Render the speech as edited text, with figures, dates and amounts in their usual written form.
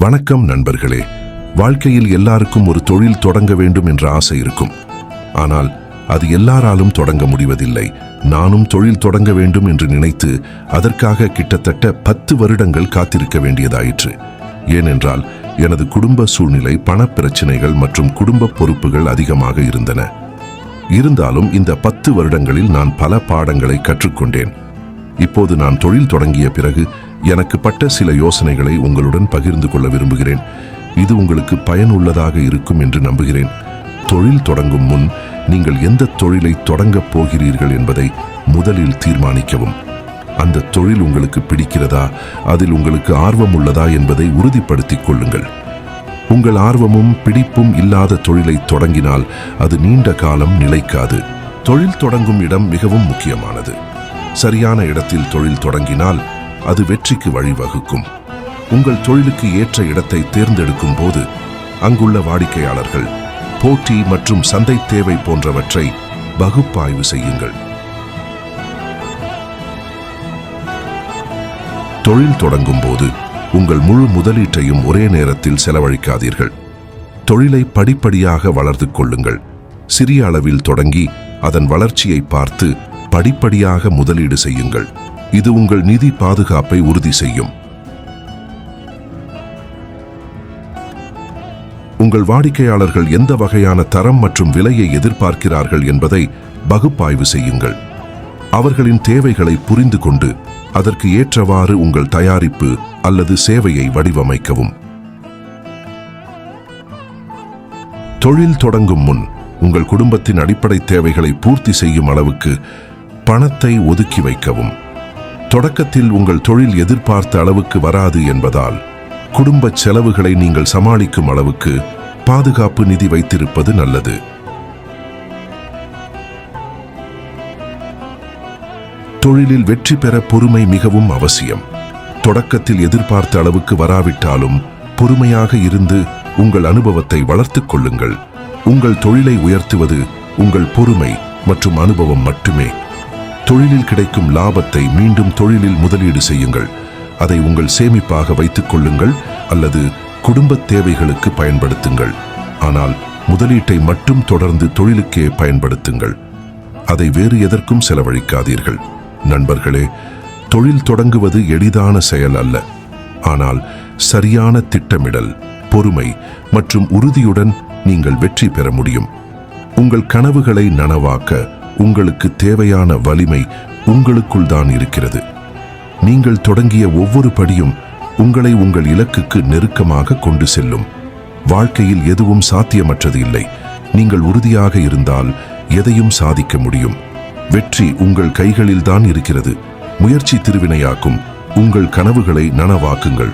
வணக்கம் நண்பர்களே. வாழ்க்கையில் எல்லாருக்கும் ஒரு தொழில் தொடங்க வேண்டும் என்ற ஆசை இருக்கும். ஆனால் அது எல்லாராலும் தொடங்க முடிவதில்லை. நானும் தொழில் தொடங்க வேண்டும் என்று நினைத்து அதற்காக கிட்டத்தட்ட 10 வருடங்கள் காத்திருக்க வேண்டியதாயிற்று. ஏனென்றால் எனது குடும்ப சூழ்நிலை, பணப்பிரச்சனைகள் மற்றும் குடும்ப பொறுப்புகள் அதிகமாக இருந்தன. இருந்தாலும் இந்த 10 வருடங்களில் நான் பல பாடங்களை கற்றுக்கொண்டேன். இப்போது நான் தொழில் தொடங்கிய பிறகு எனக்கு பட்ட சில யோசனைகளை உங்களுடன் பகிர்ந்து கொள்ள விரும்புகிறேன். இது உங்களுக்கு பயனுள்ளதாக இருக்கும் என்று நம்புகிறேன். தொழில் தொடங்கும் முன் நீங்கள் எந்த தொழிலை தொடங்கப் போகிறீர்கள் என்பதை முதலில் தீர்மானிக்கவும். அந்த தொழில் உங்களுக்கு பிடிக்கிறதா, அதில் உங்களுக்கு ஆர்வம் உள்ளதா என்பதை உறுதிப்படுத்திக் கொள்ளுங்கள். உங்கள் ஆர்வமும் பிடிப்பும் இல்லாத தொழிலை தொடங்கினால் அது நீண்ட காலம் நிலைக்காது. தொழில் தொடங்கும் இடம் மிகவும் முக்கியமானது. சரியான இடத்தில் தொழில் தொடங்கினால் அது வெற்றிக்கு வழிவகுக்கும். உங்கள் தொழிலுக்கு ஏற்ற இடத்தை தேர்ந்தெடுக்கும் போது அங்குள்ள வாடிக்கையாளர்கள், போட்டி மற்றும் சந்தை தேவை போன்றவற்றை பகுப்பாய்வு செய்யுங்கள். தொழில் தொடங்கும் போது உங்கள் முழு முதலீட்டையும் ஒரே நேரத்தில் செலவழிக்காதீர்கள். தொழிலை படிப்படியாக வளர்த்து கொள்ளுங்கள். சிறிய அளவில் தொடங்கி அதன் வளர்ச்சியை பார்த்து படிப்படியாக முதலீடு செய்யுங்கள். இது உங்கள் நிதி பாதுகாப்பை உறுதி செய்யும். உங்கள் வாடிக்கையாளர்கள் எந்த வகையான தரம் மற்றும் விலையை எதிர்பார்க்கிறார்கள் என்பதை பகுப்பாய்வு செய்யுங்கள். அவர்களின் தேவைகளை புரிந்து கொண்டு அதற்கு ஏற்றவாறு உங்கள் தயாரிப்பு அல்லது சேவையை வடிவமைக்கவும். தொழில் தொடங்கும் முன் உங்கள் குடும்பத்தின் அடிப்படை தேவைகளை பூர்த்தி செய்யும் அளவுக்கு பணத்தை ஒதுக்கி வைக்கவும். தொடக்கத்தில் உங்கள் தொழில் எதிர்பார்த்த அளவுக்கு வராது என்பதால் குடும்ப செலவுகளை நீங்கள் சமாளிக்கும் அளவுக்கு பாதுகாப்பு நிதி வைத்திருப்பது நல்லது. தொழிலில் வெற்றி பெற பொறுமை மிகவும் அவசியம். தொடக்கத்தில் எதிர்பார்த்த அளவுக்கு வராவிட்டாலும் பொறுமையாக இருந்து உங்கள் அனுபவத்தை வளர்த்துக் கொள்ளுங்கள். உங்கள் தொழிலை உயர்த்துவது உங்கள் பொறுமை மற்றும் அனுபவம் மட்டுமே. தொழிலில் கிடைக்கும் லாபத்தை மீண்டும் தொழிலில் முதலீடு செய்யுங்கள். அதை உங்கள் சேமிப்பாக வைத்துக் கொள்ளுங்கள் அல்லது குடும்ப தேவைகளுக்கு பயன்படுத்துங்கள். ஆனால் முதலீட்டை மட்டும் தொடர்ந்து தொழிலுக்கே பயன்படுத்துங்கள். அதை வேறு எதற்கும் செலவழிக்காதீர்கள். நண்பர்களே, தொழில் தொடங்குவது எளிதான செயல் அல்ல. ஆனால் சரியான திட்டமிடல், பொறுமை மற்றும் உறுதியுடன் நீங்கள் வெற்றி பெற முடியும். உங்கள் கனவுகளை நனவாக்க உங்களுக்கு தேவையான வலிமை உங்களுக்குள் தான் இருக்கிறது. நீங்கள் தொடங்கிய ஒவ்வொரு படியும் உங்களை உங்கள் இலக்குக்கு நெருக்கமாக கொண்டு செல்லும். வாழ்க்கையில் எதுவும் சாத்தியமற்றது இல்லை. நீங்கள் உறுதியாக இருந்தால் எதையும் சாதிக்க முடியும். வெற்றி உங்கள் கைகளில்தான் இருக்கிறது. முயற்சி திருவினையாக்கும். உங்கள் கனவுகளை நனவாக்குங்கள்.